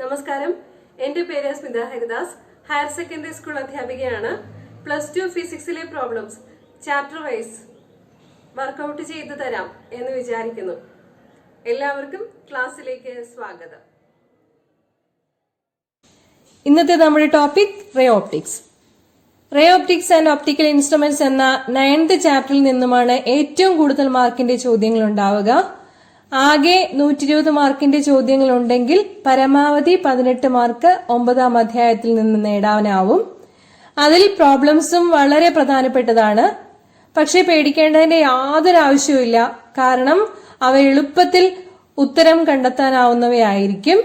നമസ്കാരം, എന്റെ പേര് Smitha Haridas. Higher secondary school അധ്യാപികയാണ്. +2 ഫിസിക്സിലെ പ്രോബ്ലംസ് ചാപ്റ്റർ വൈസ് വർക്കൗട്ട് ചെയ്തു തരാം എന്ന് വിചാരിക്കുന്നു. എല്ലാവർക്കും ക്ലാസ്സിലേക്ക് സ്വാഗതം. ഇന്നത്തെ നമ്മുടെ topic ray optics. Ray optics and optical instruments എന്ന 9th ചാപ്റ്ററിൽ നിന്നുമാണ് ഏറ്റവും കൂടുതൽ മാർക്കിന്റെ ചോദ്യങ്ങൾ ഉണ്ടാവുക. ആകെ 120 മാർക്കിന്റെ ചോദ്യങ്ങൾ ഉണ്ടെങ്കിൽ പരമാവധി 18 മാർക്ക് 9ാം അധ്യായത്തിൽ നിന്ന് നേടാനാവും. അതിൽ പ്രോബ്ലംസും വളരെ പ്രധാനപ്പെട്ടതാണ്. പക്ഷെ പേടിക്കേണ്ടതിന്റെ യാതൊരു ആവശ്യവുമില്ല. കാരണം അവ എളുപ്പത്തിൽ ഉത്തരം കണ്ടെത്താനാവുന്നവയായിരിക്കും.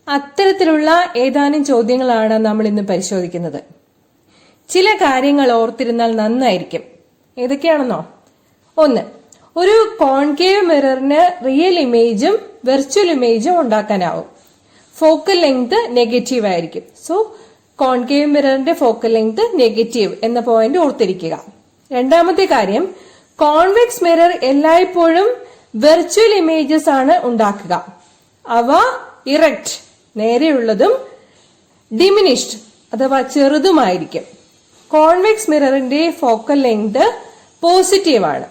അത്തരത്തിലുള്ള ഏതാനും ചോദ്യങ്ങളാണ് നമ്മൾ ഇന്ന് പരിശോധിക്കുന്നത്. ചില കാര്യങ്ങൾ ഓർത്തിരുന്നാൽ നന്നായിരിക്കും. ഏതൊക്കെയാണെന്നോ? 1. ഒരു കോൺകേവ് മിററിന് റിയൽ ഇമേജും വെർച്വൽ ഇമേജും ഉണ്ടാക്കാനാവും. ഫോക്കൽ ലെങ്ത് നെഗറ്റീവ് ആയിരിക്കും. സോ കോൺകേവ് മിററിന്റെ ഫോക്കൽ ലെങ്ത് നെഗറ്റീവ് എന്ന പോയിന്റ് ഓർത്തിരിക്കുക. രണ്ടാമത്തെ കാര്യം, കോൺവെക്സ് മിറർ എല്ലായ്പ്പോഴും വെർച്വൽ ഇമേജസ് ആണ് ഉണ്ടാക്കുക. അവ ഇറക്റ്റ് നേരെയുള്ളതും ഡിമിനിഷ്ഡ് അഥവാ ചെറുതുമായിരിക്കും. കോൺവെക്സ് മിററിന്റെ ഫോക്കൽ ലെങ്ത് പോസിറ്റീവ് ആണ്.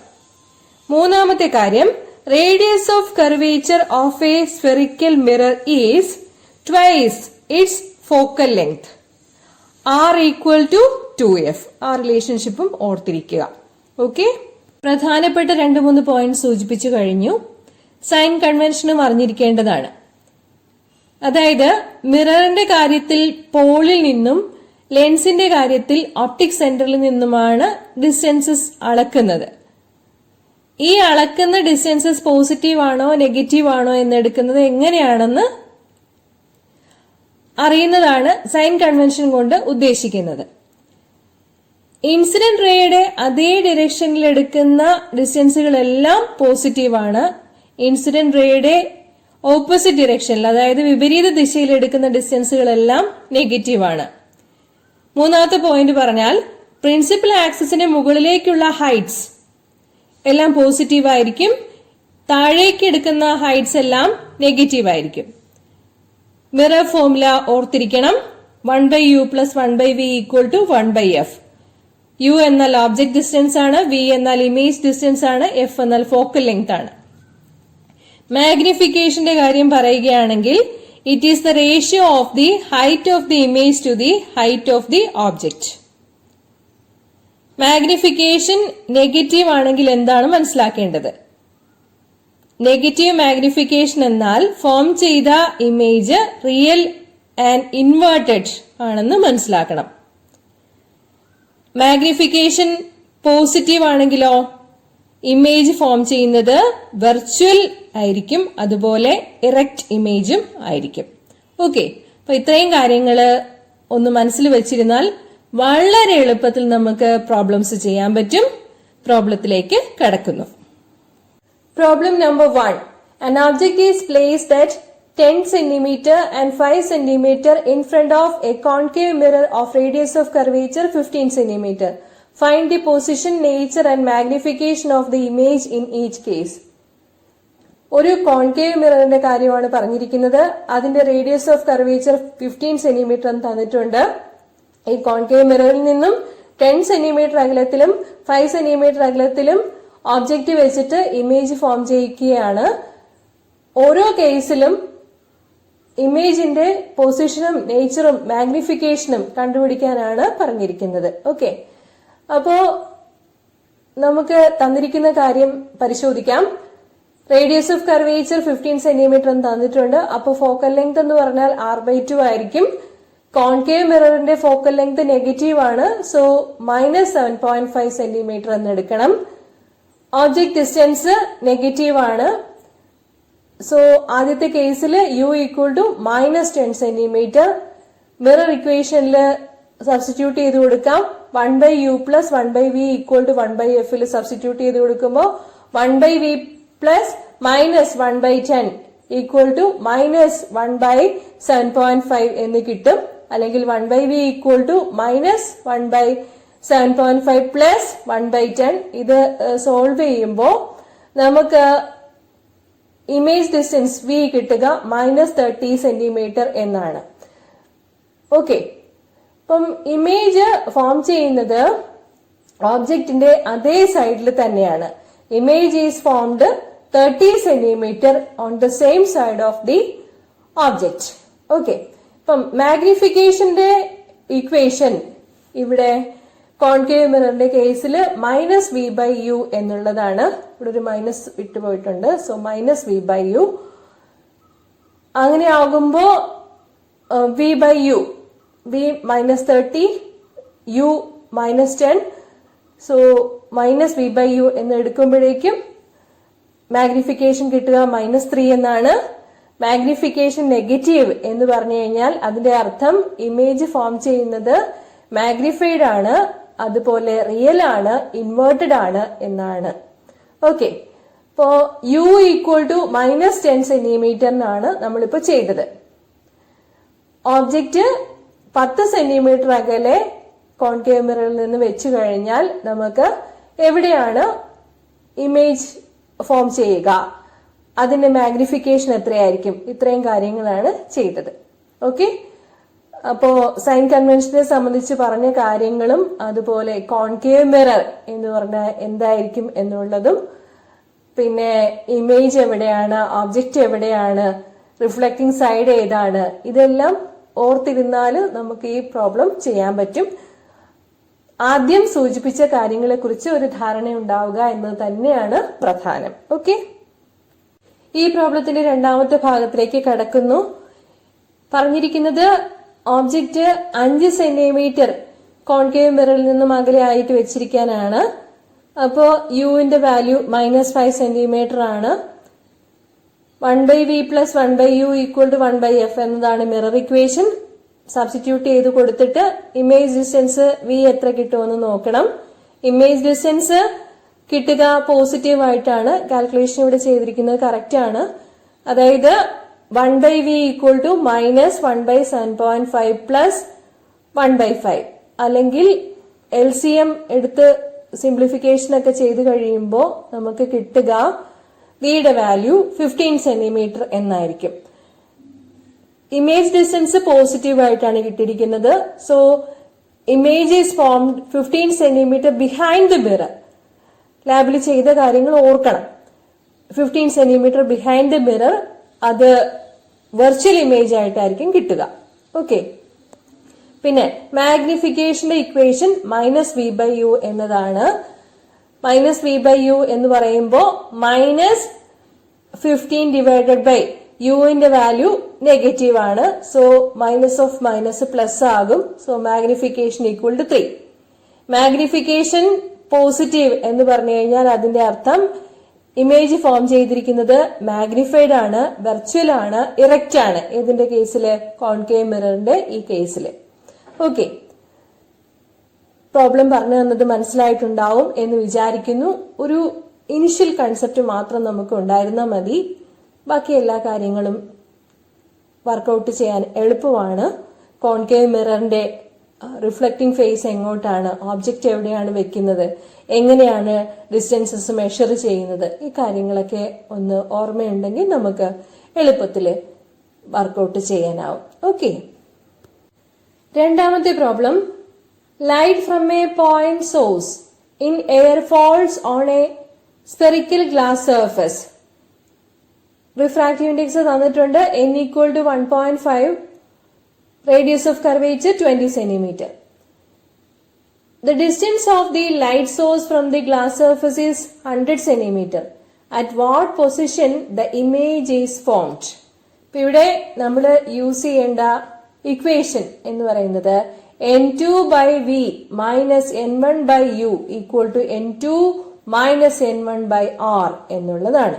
മൂന്നാമത്തെ കാര്യം, radius of curvature of a spherical mirror is twice its focal length. R = 2F. ആ റിലേഷൻഷിപ്പും ഓർത്തിരിക്കുക. ഓക്കെ, പ്രധാനപ്പെട്ട 2-3 പോയിന്റ് സൂചിപ്പിച്ചു കഴിഞ്ഞു. സൈൻ കൺവെൻഷനും അറിഞ്ഞിരിക്കേണ്ടതാണ്. അതായത് മിററിന്റെ കാര്യത്തിൽ പോളിൽ നിന്നും ലെൻസിന്റെ കാര്യത്തിൽ ഒപ്റ്റിക് സെന്ററിൽ നിന്നുമാണ് ഡിസ്റ്റൻസസ് അളക്കുന്നത്. ഈ അളക്കുന്ന ഡിസ്റ്റൻസസ് പോസിറ്റീവ് ആണോ നെഗറ്റീവ് ആണോ എന്നെടുക്കുന്നത് എങ്ങനെയാണെന്ന് അറിയുന്നതാണ് സൈൻ കൺവെൻഷൻ കൊണ്ട് ഉദ്ദേശിക്കുന്നത്. ഇൻസിഡന്റ് റേയുടെ അതേ ഡയറക്ഷനിൽ എടുക്കുന്ന ഡിസ്റ്റൻസുകളെല്ലാം പോസിറ്റീവ് ആണ്. ഇൻസിഡന്റ് റേയുടെ ഓപ്പോസിറ്റ് ഡിറക്ഷനിൽ, അതായത് വിപരീത ദിശയിൽ എടുക്കുന്ന ഡിസ്റ്റൻസുകളെല്ലാം നെഗറ്റീവ് ആണ്. മൂന്നാമത്തെ പോയിന്റ് പറഞ്ഞാൽ, പ്രിൻസിപ്പൽ ആക്സിസിന് മുകളിലേക്കുള്ള ഹൈറ്റ്സ് എല്ലാം പോസിറ്റീവ് ആയിരിക്കും. താഴേക്ക് എടുക്കുന്ന ഹൈറ്റ്സ് എല്ലാം നെഗറ്റീവ് ആയിരിക്കും. മിറർ ഫോർമുല ഓർത്തിരിക്കണം. 1/u + 1/v = 1/f. u എന്നാൽ ഓബ്ജക്ട് ഡിസ്റ്റൻസ് ആണ്, v എന്നാൽ ഇമേജ് ഡിസ്റ്റൻസ് ആണ്, f എന്നാൽ ഫോക്കൽ ലെങ്ത് ആണ്. മാഗ്നിഫിക്കേഷന്റെ കാര്യം പറയുകയാണെങ്കിൽ, it is the ratio of the height of the image to the height of the object. Magnification negative ആണെങ്കിൽ എന്താണ് മനസ്സിലാക്കേണ്ടത്? നെഗറ്റീവ് മാഗ്നിഫിക്കേഷൻ എന്നാൽ ഫോം ചെയ്ത ഇമേജ് റിയൽ ആൻഡ് ഇൻവേർട്ടഡ് ആണെന്ന് മനസ്സിലാക്കണം. മാഗ്നിഫിക്കേഷൻ പോസിറ്റീവ് ആണെങ്കിലോ ഇമേജ് ഫോം ചെയ്യുന്നത് വെർച്വൽ ആയിരിക്കും, അതുപോലെ ഇറക്റ്റ് ഇമേജും ആയിരിക്കും. ഓക്കെ, അപ്പൊ ഇത്രയും കാര്യങ്ങള് ഒന്ന് മനസ്സിൽ വെച്ചിരുന്നാൽ വളരെ എളുപ്പത്തിൽ നമുക്ക് പ്രോബ്ലംസ് ചെയ്യാൻ പറ്റും. പ്രോബ്ലത്തിലേക്ക് കടക്കുന്നു. Problem number 1. An object is placed at 10 cm and 5 cm in front of a concave mirror of radius of curvature 15 cm. Find the position, nature and magnification of the image in each case. ഒരു concave മിററിന്റെ കാര്യമാണ് പറഞ്ഞിരിക്കുന്നത്. അതിന്റെ radius of curvature 15 centimetre എന്ന് തന്നിട്ടുണ്ട്. ഈ concave മിററിൽ നിന്നും 10 centimetre അകലത്തിലും 5 centimetre അകലത്തിലും object വെച്ചിട്ട് image form ചെയ്യിക്കുകയാണ്. ഓരോ കേസിലും ഇമേജിന്റെ പൊസിഷനും നേച്ചറും മാഗ്നിഫിക്കേഷനും കണ്ടുപിടിക്കാനാണ് പറഞ്ഞിരിക്കുന്നത്. ഓക്കെ, അപ്പോ നമുക്ക് തന്നിരിക്കുന്ന കാര്യം പരിശോധിക്കാം. റേഡിയസ് ഓഫ് കർവേച്ചർ 15 സെന്റിമീറ്റർ എന്ന് തന്നിട്ടുണ്ട്. അപ്പൊ ഫോക്കൽ ലെങ്ത് എന്ന് പറഞ്ഞാൽ R/2 ആയിരിക്കും. കോൺകേവ് മിററിന്റെ ഫോക്കൽ ലെങ്ത് നെഗറ്റീവ് ആണ്. സോ -7.5 സെന്റിമീറ്റർ എന്ന് എടുക്കണം. ഓബ്ജക്ട് ഡിസ്റ്റൻസ് നെഗറ്റീവ് ആണ്. സോ ആദ്യത്തെ കേസിൽ u = -10 സെന്റിമീറ്റർ. മിറർ ഇക്വേഷനിൽ സബ്സ്റ്റിറ്റ്യൂട്ട് ചെയ്ത് കൊടുക്കാം. 1/u + 1/v = 1/f സബ്സ്റ്റിറ്റ്യൂട്ട് ചെയ്ത് കൊടുക്കുമ്പോൾ 1/v + -1/10 = -1/7.5 എന്ന് കിട്ടും. അല്ലെങ്കിൽ 1/v = -1/7.5 + 1/10. ഇത് സോൾവ് ചെയ്യുമ്പോൾ നമുക്ക് ഇമേജ് ഡിസ്റ്റൻസ് വി കിട്ടുക -30 സെന്റിമീറ്റർ എന്നാണ്. ഓക്കെ, അപ്പം ഇമേജ് ഫോം ചെയ്യുന്നത് ഓബ്ജക്റ്റിന്റെ അതേ സൈഡിൽ തന്നെയാണ്. Image is formed 30 centimetre on the same side of the object. Okay, ഇപ്പം മാഗ്നിഫിക്കേഷന്റെ ഇക്വേഷൻ ഇവിടെ കോൺകേവ് മിററിന്റെ കേസിൽ -v/u എന്നുള്ളതാണ്. ഇവിടെ ഒരു മൈനസ് വിട്ടുപോയിട്ടുണ്ട്. So -v/u. അങ്ങനെ ആകുമ്പോ v/u v -30 u -10. So -v/u എന്ന് എടുക്കുമ്പോഴേക്കും മാഗ്നിഫിക്കേഷൻ കിട്ടുക -3 എന്നാണ്. മാഗ്നിഫിക്കേഷൻ നെഗറ്റീവ് എന്ന് പറഞ്ഞു കഴിഞ്ഞാൽ അതിന്റെ അർത്ഥം ഇമേജ് ഫോം ചെയ്യുന്നത് മാഗ്നിഫൈഡ് ആണ്, അതുപോലെ റിയൽ ആണ്, ഇൻവേർട്ടഡ് ആണ് എന്നാണ്. ഓക്കെ, ഇപ്പോ u = -10 സെന്റിമീറ്ററിനാണ് നമ്മളിപ്പോ ചെയ്തത്. ഓബ്ജക്റ്റ് 10 സെന്റിമീറ്റർ അകലെ കോൺകേവ് മിററിൽ നിന്ന് വെച്ചു കഴിഞ്ഞാൽ നമുക്ക് എവിടെയാണ് ഇമേജ് ഫോം ചെയ്യുക, അതിന്റെ മാഗ്നിഫിക്കേഷൻ എത്രയായിരിക്കും, ഇത്രയും കാര്യങ്ങളാണ് ചെയ്തത്. ഓക്കെ, അപ്പോ സൈൻ കൺവെൻഷനെ സംബന്ധിച്ച് പറഞ്ഞ കാര്യങ്ങളും അതുപോലെ കോൺകേവ് മിറർ എന്ന് പറഞ്ഞാൽ എന്തായിരിക്കും എന്നുള്ളതും, പിന്നെ ഇമേജ് എവിടെയാണ്, ഒബ്ജക്റ്റ് എവിടെയാണ്, റിഫ്ലക്റ്റിംഗ് സൈഡ് ഏതാണ്, ഇതെല്ലാം ഓർത്തിരുന്നാൽ നമുക്ക് ഈ പ്രോബ്ലം ചെയ്യാൻ പറ്റും. ആദ്യം സൂചിപ്പിച്ച കാര്യങ്ങളെ കുറിച്ച് ഒരു ധാരണ ഉണ്ടാവുക എന്നത് തന്നെയാണ് പ്രധാനം. ഓക്കെ, ഈ പ്രോബ്ലത്തിന്റെ രണ്ടാമത്തെ ഭാഗത്തിലേക്ക് കടക്കുന്നു. പറഞ്ഞിരിക്കുന്നത് ഓബ്ജക്റ്റ് 5 സെന്റിമീറ്റർ കോൺകേവ് മിററിൽ നിന്നും അകലെ ആയിട്ട് വെച്ചിരിക്കാനാണ്. അപ്പോ യുവിന്റെ വാല്യൂ -5 സെന്റിമീറ്റർ ആണ്. 1/v + 1/u = 1/f എന്നതാണ് മിറർ ഇക്വേഷൻ. സബ്സ്റ്റിറ്റ്യൂട്ട് ചെയ്ത് കൊടുത്തിട്ട് ഇമേജ് ഡിസ്റ്റൻസ് v എത്ര കിട്ടുമെന്ന് നോക്കണം. ഇമേജ് ഡിസ്റ്റൻസ് കിട്ടുക പോസിറ്റീവ് ആയിട്ടാണ്. കാൽക്കുലേഷൻ ഇവിടെ ചെയ്തിരിക്കുന്നത് കറക്റ്റ് ആണ്. അതായത് 1/v = -1/7.5 + 1/5. അല്ലെങ്കിൽ LCM എടുത്ത് സിംപ്ലിഫിക്കേഷൻ ഒക്കെ ചെയ്ത് കഴിയുമ്പോൾ നമുക്ക് കിട്ടുക വിയുടെ വാല്യൂ 15 സെന്റിമീറ്റർ എന്നായിരിക്കും. ഇമേജ് ഡിസ്റ്റൻസ് പോസിറ്റീവ് ആയിട്ടാണ് കിട്ടിയിരിക്കുന്നത്. So image is formed 15 centimetre behind the mirror. ലാബിൽ ചെയ്ത കാര്യങ്ങൾ ഓർക്കണം. 15 സെന്റിമീറ്റർ ബിഹൈൻഡ് ദി മിറർ, അത് വെർച്വൽ ഇമേജ് ആയിട്ടായിരിക്കും കിട്ടുക. ഓക്കെ, പിന്നെ മാഗ്നിഫിക്കേഷന്റെ ഇക്വേഷൻ -v/u എന്നതാണ്. -v/u എന്ന് പറയുമ്പോൾ -15 യുവിന്റെ വാല്യൂ നെഗറ്റീവ് ആണ്. സോ -+ ആകും. So magnification = 3. മാഗ്നിഫിക്കേഷൻ പോസിറ്റീവ് എന്ന് പറഞ്ഞു കഴിഞ്ഞാൽ അതിന്റെ അർത്ഥം ഇമേജ് ഫോം ചെയ്തിരിക്കുന്നത് മാഗ്നിഫൈഡ് ആണ്, വെർച്വൽ ആണ്, ഇറക്റ്റ് ആണ്. ഏതിന്റെ കേസില്? കോൺകേവ് മിററിന്റെ ഈ കേസില്. ഓക്കെ, പ്രോബ്ലം പറഞ്ഞു തന്നത് മനസ്സിലായിട്ടുണ്ടാവും എന്ന് വിചാരിക്കുന്നു. ഒരു ഇനിഷ്യൽ കൺസെപ്റ്റ് മാത്രം നമുക്ക് ഉണ്ടായിരുന്നാൽ മതി. ബാക്കി എല്ലാ കാര്യങ്ങളും വർക്കൗട്ട് ചെയ്യാൻ എളുപ്പമാണ്. കോൺകേവ് മിററിന്റെ റിഫ്ലക്റ്റിംഗ് ഫേസ് എങ്ങോട്ടാണ്, ഓബ്ജക്റ്റ് എവിടെയാണ് വെക്കുന്നത്, എങ്ങനെയാണ് ഡിസ്റ്റൻസസ് മെഷർ ചെയ്യുന്നത്, ഈ കാര്യങ്ങളൊക്കെ ഒന്ന് ഓർമ്മയുണ്ടെങ്കിൽ നമുക്ക് എളുപ്പത്തിൽ വർക്കൗട്ട് ചെയ്യാനാവും. ഓക്കെ, രണ്ടാമത്തെ problem. Light from A point source in air falls on A spherical glass surface. Refractive index തന്നിട്ടുണ്ട്. n = 1.5, radius of curvature 20 centimeter. The distance of the light source from the glass surface is 100 centimeter. At what position the image is formed? ഇപ്പൊ ഇവിടെ നമ്മൾ use ചെയ്യേണ്ട equation എന്ന് പറയുന്നത് n2/v - n1/u = n2 - n1/r എന്നുള്ളതാണ്.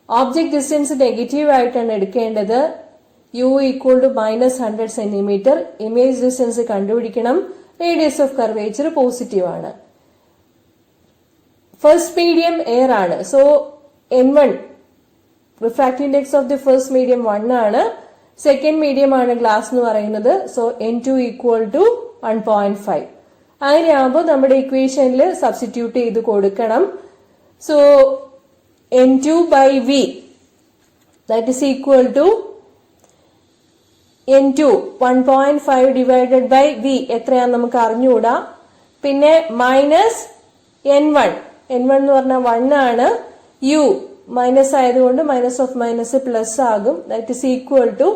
Object distance negative ആയിട്ടാണ് എടുക്കേണ്ടത്. u = -100 centimetre. Image distance കണ്ടുപിടിക്കണം. റേഡിയസ് ഓഫ് കർവേച്ചർ പോസിറ്റീവ് ആണ്. ഫസ്റ്റ് മീഡിയം എയർ ആണ്. So n1 refractive index of the first medium 1 ആണ്. സെക്കൻഡ് മീഡിയം ആണ് ഗ്ലാസ് എന്ന് പറയുന്നത്. So n2 = 1.5. അങ്ങനെയാകുമ്പോൾ നമ്മുടെ ഇക്വേഷനിൽ സബ്സ്റ്റിറ്റ്യൂട്ട് ചെയ്ത് കൊടുക്കണം. So n2/v that is equal to N2 1.5 divided by V എത്രയാന്ന് നമുക്ക് അറിഞ്ഞുകൂടാ. പിന്നെ മൈനസ് N1 എന്ന് പറഞ്ഞാൽ 1 ആണ്. U മൈനസ് ആയതുകൊണ്ട് മൈനസ് ഓഫ് മൈനസ് പ്ലസ് ആകും. That is equal to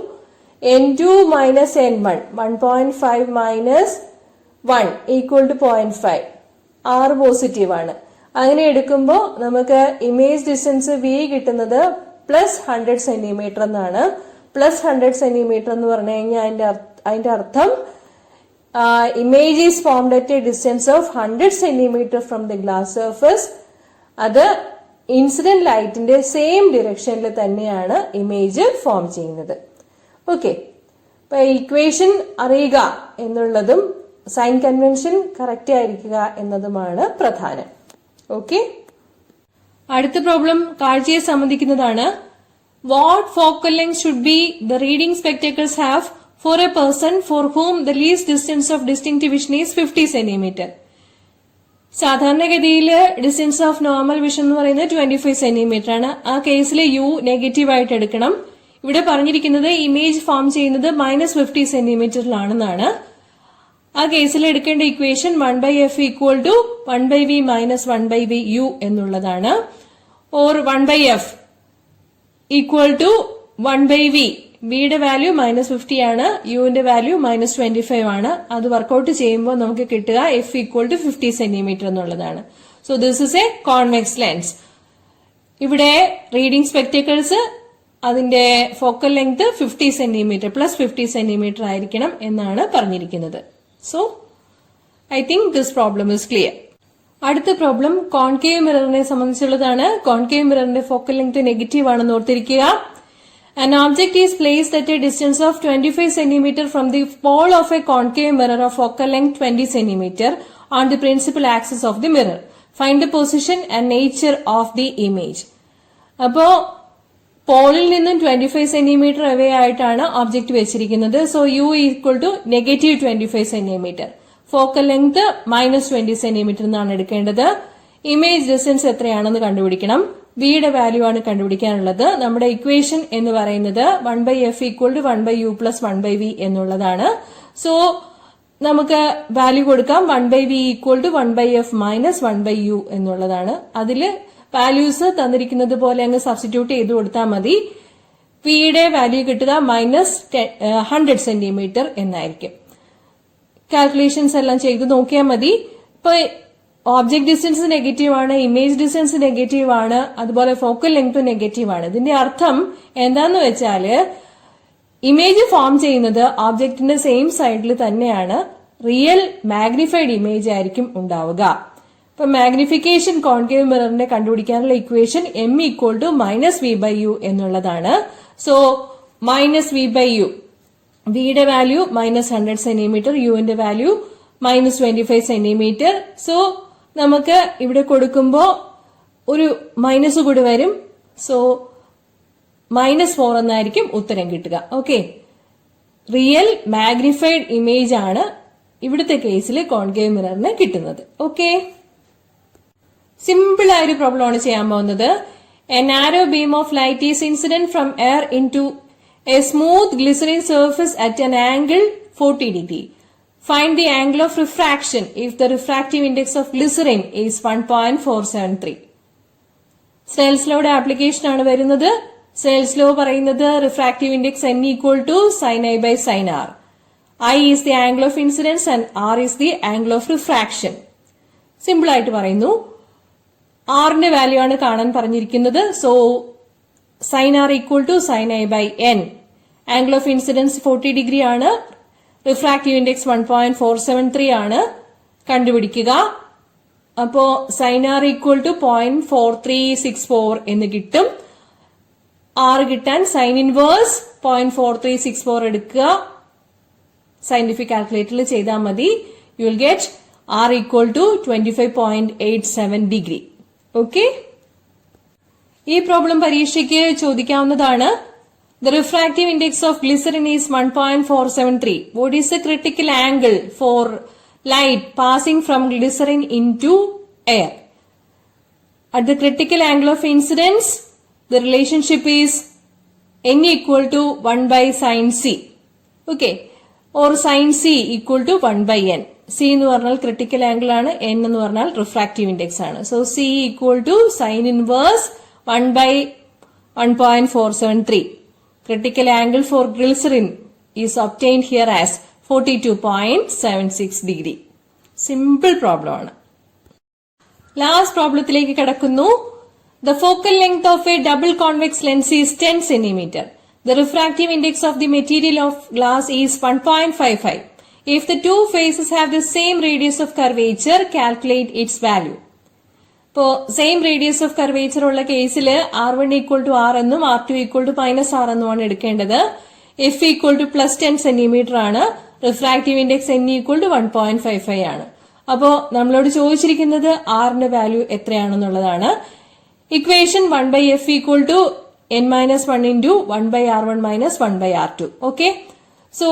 N2 minus N1 1.5 minus 1 equal to 0.5. R positive ആണ്. അങ്ങനെ എടുക്കുമ്പോൾ നമുക്ക് ഇമേജ് ഡിസ്റ്റൻസ് V കിട്ടുന്നത് പ്ലസ് 100 സെന്റിമീറ്റർ എന്നാണ്. പ്ലസ് 100 സെന്റിമീറ്റർ എന്ന് പറഞ്ഞു കഴിഞ്ഞാൽ അതിന്റെ അർത്ഥം image is formed at a distance of 100 centimetre from the glass surface. അത് ഇൻസിഡന്റ് ലൈറ്റിന്റെ സെയിം ഡിറക്ഷനിൽ തന്നെയാണ് ഇമേജ് ഫോം ചെയ്യുന്നത്. ഓക്കെ, അപ്പൊ ഇക്വേഷൻ അറിയുക എന്നുള്ളതും സൈൻ കൺവെൻഷൻ കറക്റ്റ് ആയിരിക്കുക എന്നതുമാണ് പ്രധാനം. ഓക്കെ, അടുത്ത പ്രോബ്ലം കാഴ്ചയെ സംബന്ധിക്കുന്നതാണ്. What focal length should be the reading spectacles have for a person for whom the least distance of distinct vision is 50 centimeter? സാധാരണഗതിയിൽ ഡിസ്റ്റൻസ് ഓഫ് നോർമൽ വിഷൻ എന്ന് പറയുന്നത് 25 centimetre ആണ്. ആ കേസിൽ യു നെഗറ്റീവ് ആയിട്ട് എടുക്കണം. ഇവിടെ പറഞ്ഞിരിക്കുന്നത് ഇമേജ് ഫോം ചെയ്യുന്നത് -50 സെന്റിമീറ്ററിലാണെന്നാണ്. ആ കേസിൽ എടുക്കേണ്ട equation 1/f equal to 1/v minus 1/v u എന്നുള്ളതാണ്. Or 1/f equal to 1/v. വിയുടെ വാല്യൂ -50 ആണ്, യുവിന്റെ വാല്യൂ -25 ആണ്. അത് വർക്ക്ഔട്ട് ചെയ്യുമ്പോൾ നമുക്ക് കിട്ടുക f ഈക്വൽ ടു 50 സെന്റിമീറ്റർ എന്നുള്ളതാണ്. So this is a convex lens. ഇവിടെ റീഡിംഗ് സ്പെക്ടക്കിൾസ് അതിന്റെ focal length 50 centimetre plus 50 centimetre ആയിരിക്കണം എന്നാണ് പറഞ്ഞിരിക്കുന്നത്. So I think this problem is clear. അടുത്ത പ്രോബ്ലം കോൺകേവ് മിററിനെ സംബന്ധിച്ചുള്ളതാണ്. കോൺകേവ് മിററിന്റെ ഫോക്കൽ ലെങ്ത് നെഗറ്റീവ് ആണെന്ന് ഓർത്തിരിക്കുക. An object is placed at a distance of 25 cm from the pole of a concave mirror of focal length 20 cm on the principal axis of the mirror. Find the position and nature of the image. അപ്പോ പോളിൽ നിന്നും 25 centimetre away ആയിട്ടാണ് object വെച്ചിരിക്കുന്നത്. So u equal to -25 centimetre. Focal length -20 centimetre എന്നാണ് എടുക്കേണ്ടത്. Image distance എത്രയാണെന്ന് കണ്ടുപിടിക്കണം. വിയുടെ വാല്യൂ ആണ് കണ്ടുപിടിക്കാനുള്ളത്. നമ്മുടെ ഇക്വേഷൻ എന്ന് പറയുന്നത് 1/f equal to 1/u plus 1/v എന്നുള്ളതാണ്. സോ നമുക്ക് വാല്യൂ കൊടുക്കാം. 1/v equal to 1/f minus 1/u എന്നുള്ളതാണ്. അതില് വാല്യൂസ് തന്നിരിക്കുന്നത് പോലെ അങ്ങ് സബ്സ്റ്റിറ്റ്യൂട്ട് ചെയ്ത് കൊടുത്താൽ മതി. വിയുടെ വാല്യൂ കിട്ടുക -100 സെന്റിമീറ്റർ എന്നായിരിക്കും. കാൽക്കുലേഷൻസ് എല്ലാം ചെയ്ത് നോക്കിയാൽ മതി. ഇപ്പൊ ഓബ്ജക്ട് ഡിസ്റ്റൻസ് നെഗറ്റീവ് ആണ്, ഇമേജ് ഡിസ്റ്റൻസ് നെഗറ്റീവ് ആണ്, അതുപോലെ ഫോക്കൽ ലെങ്ത് നെഗറ്റീവ് ആണ്. ഇതിന്റെ അർത്ഥം എന്താന്ന് വെച്ചാല് ഇമേജ് ഫോം ചെയ്യുന്നത് ഓബ്ജക്റ്റിന്റെ സെയിം സൈഡിൽ തന്നെയാണ്. റിയൽ മാഗ്നിഫൈഡ് ഇമേജ് ആയിരിക്കും ഉണ്ടാവുക. ഇപ്പൊ മാഗ്നിഫിക്കേഷൻ കോൺകേവ് മിററിനെ കണ്ടുപിടിക്കാനുള്ള equation m equal to -v/u എന്നുള്ളതാണ്. സോ -v/u, വിയുടെ വാല്യൂ -100 സെന്റിമീറ്റർ, യുവിന്റെ വാല്യൂ -25 സെന്റിമീറ്റർ. സോ നമുക്ക് ഇവിടെ കൊടുക്കുമ്പോ ഒരു മൈനസ് കൂടി വരും. സോ -4 എന്നായിരിക്കും ഉത്തരം കിട്ടുക. ഓക്കെ, റിയൽ മാഗ്നിഫൈഡ് ഇമേജ് ആണ് ഇവിടുത്തെ കേസിൽ കോൺകേവ് മിററിന് കിട്ടുന്നത്. ഓക്കെ, സിമ്പിൾ ആയൊരു പ്രോബ്ലം ആണ് ചെയ്യാൻ പോകുന്നത്. A narrow beam of light is incident from air into a smooth glycerin surface at an angle 40 degree. Find the angle of refraction if the refractive index of glycerin is 1.473. Snell's lawയുടെ application ആണ് വരുന്നത്. Snell's law പറയുന്നത് refractive index n equal to sin I by sin r. I is the angle of incidence and r is the angle of refraction. Simple ആയിട്ട് പറയുന്നു. ആറിന്റെ value ആണ് കാണാൻ പറഞ്ഞിരിക്കുന്നത്. So sin r equal to sin I by n. Angle of incidence 40 degree ആണ്. Refractive index 1.473 ആണ്. കണ്ടുപിടിക്കുക. അപ്പോ sin r ഈക്വൽ ടു 0.4364 എന്ന് കിട്ടും. r കിട്ടാൻ സൈൻ ഇൻവേഴ്സ് 0.4364 എടുക്കുക. സയന്റിഫിക് കാൽക്കുലേറ്ററിൽ ചെയ്താൽ മതി. You will get r equal to 25.87 degree. Okay, ഈ പ്രോബ്ലം പരീക്ഷയ്ക്ക് ചോദിക്കാവുന്നതാണ്. The refractive index of glycerin is 1.473. What is the critical angle for light passing from glycerin into air? At the critical angle of incidence, the relationship is n equal to 1 by sin c. Okay. Or sin c equal to 1 by n. C എന്ന് പറഞ്ഞാൽ critical angle ആണ്, n എന്ന് പറഞ്ഞാൽ refractive index ആണ്. So c equal to sin inverse 1 by 1.473. Critical angle for glycerin is obtained here as 42.76 degree. Simple problem ആണ്. Last പ്രോബ്ലത്തിലേക്ക് കടക്കുന്നു. The focal length of a double convex lens is 10 centimeter. The refractive index of the material of glass is 1.55. If the two faces have the same radius of curvature, calculate its value. ഇപ്പോ same radius of curvature ഉള്ള കേസിൽ R1 equal to R എന്നും R2 equal to -R എന്നുമാണ് എടുക്കേണ്ടത്. F equal to +10 centimetre ആണ്. Refractive index N equal to 1.55 ആണ്. അപ്പോ നമ്മളോട് ചോദിച്ചിരിക്കുന്നത് ആറിന്റെ വാല്യൂ എത്രയാണെന്നുള്ളതാണ്. Equation 1/F equal to n-1 into 1/R1 minus 1/R2. Okay, so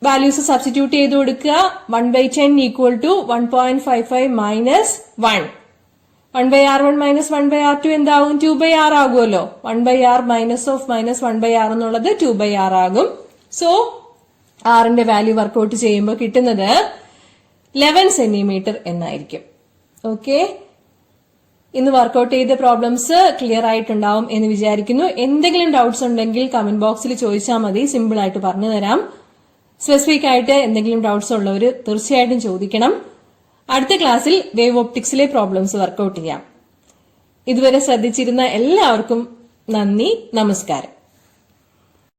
values substitute ചെയ്ത് കൊടുക്കുക. 1/10 equal to 1.55 minus 1. 1/R1 minus 1/R2 എന്താവും? 2/R ആകുമല്ലോ. 1/R minus of minus 1/R എന്നുള്ളത് 2/R ആകും. സോ ആറിന്റെ വാല്യൂ വർക്ക്ഔട്ട് ചെയ്യുമ്പോൾ കിട്ടുന്നത് 11 സെന്റിമീറ്റർ എന്നായിരിക്കും. ഓക്കെ, ഇന്ന് വർക്ക്ഔട്ട് ചെയ്ത പ്രോബ്ലംസ് ക്ലിയർ ആയിട്ടുണ്ടാവും എന്ന് വിചാരിക്കുന്നു. എന്തെങ്കിലും ഡൗട്ട്സ് ഉണ്ടെങ്കിൽ കമന്റ് ബോക്സിൽ ചോദിച്ചാൽ മതി, സിമ്പിൾ ആയിട്ട് പറഞ്ഞു തരാം. സ്പെസിഫിക് ആയിട്ട് എന്തെങ്കിലും ഡൗട്ട്സ് ഉള്ളവർ തീർച്ചയായിട്ടും ചോദിക്കണം. അടുത്ത ക്ലാസ്സിൽ വേവ് ഓപ്റ്റിക്സിലെ പ്രോബ്ലംസ് വർക്ക്ഔട്ട് ചെയ്യാം. ഇതുവരെ ശ്രദ്ധിച്ചിരുന്ന എല്ലാവർക്കും നന്ദി, നമസ്കാരം.